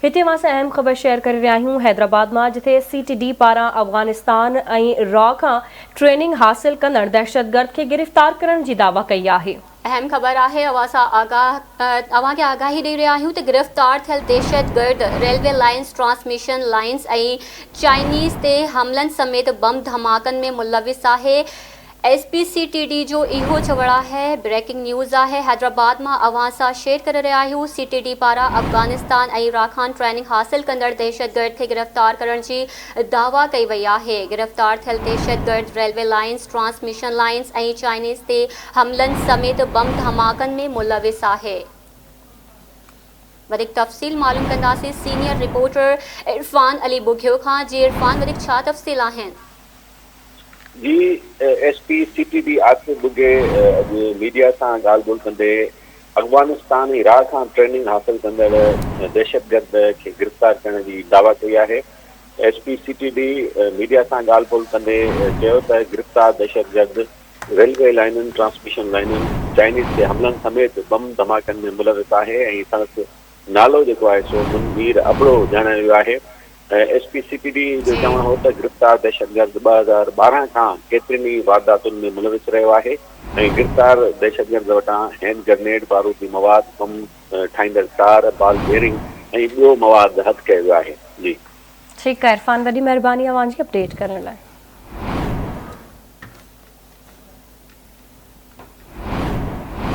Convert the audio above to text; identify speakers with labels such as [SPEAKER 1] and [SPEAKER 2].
[SPEAKER 1] हिते मां सां अहम ख़बर शेयर करे रहिया आहियूं हैदराबाद मां, जिथे CTD पारां अफ़गानिस्तान ऐं रॉ खां ट्रेनिंग हासिल कंदड़ दहशतगर्द खे गिरफ़्तार करण जी दावा कई आहे।
[SPEAKER 2] अहम ख़बर आहे अवांखे आगाही ॾेई रहिया आहियूं त गिरफ़्तार थियल दहशतगर्द रेलवे लाइन्स, ट्रांसमिशन लाइन्स ऐं चाइनीज़ ते हमलनि समेत बम धमाकनि में मुलविस आहे। SPCTD जो इहो चवण आहे। ब्रेकिंग न्यूज़ आहे, हैदराबाद मां अवां सां शेयर करे रहिया आहियूं। CTD पारां अफ़गानिस्तान ऐं इराक खां ट्रेनिंग हासिल कंदड़ दहशतगर्द खे गिरफ़्तार करण जी दावा कई वई आहे। गिरफ़्तार थियल दहशतगर्द रेलवे लाइन्स, ट्रांसमिशन लाइन्स ऐं चाइनीज़ ते हमलनि समेत बम धमाकनि में मुलविस आहे। वधीक तफ़सील मालूम कंदासीं सीनियर रिपोर्टर इरफान अली बुघियो खां। जी इरफान, वधीक छा तफ़सील आहिनि?
[SPEAKER 3] जी, SPCTD आसिफ बुगे अॼु मीडिया सां ॻाल्हि ॿोल कंदे अफ़गानिस्तान ऐं इराक खां ट्रेनिंग हासिल कंदड़ दहशतगर्द खे गिरफ़्तार करण जी दावा कई आहे। SPCTD मीडिया सां ॻाल्हि ॿोल कंदे चयो त गिरफ़्तार दहशतगर्द रेलवे लाइनुनि, ट्रांसमिशन लाइनुनि, चाइनीज़ ते हमलनि समेत बम धमाकनि में मुलविस आहे ऐं संदसि नालो जेको आहे सो मुनवीर अबड़ो ॼाणायो वियो आहे। SPCTD जो चवणु हो त गिरफ़्तार दहशतगर्द 2012 खां केतिरनि ई वारदातुनि में मुलविस रहियो आहे ऐं गिरफ़्तार दहशतगर्द वटां हैंड ग्रेनेड, बारूदी मवाद, बम ठाहींदड़ कार, बॉल बेयरिंग ऐं ॿियो मवाद हथ कयो वियो आहे। जी
[SPEAKER 1] ठीकु आहे इरफान, वॾी महिरबानी अवां जी अपडेट करण लाइ।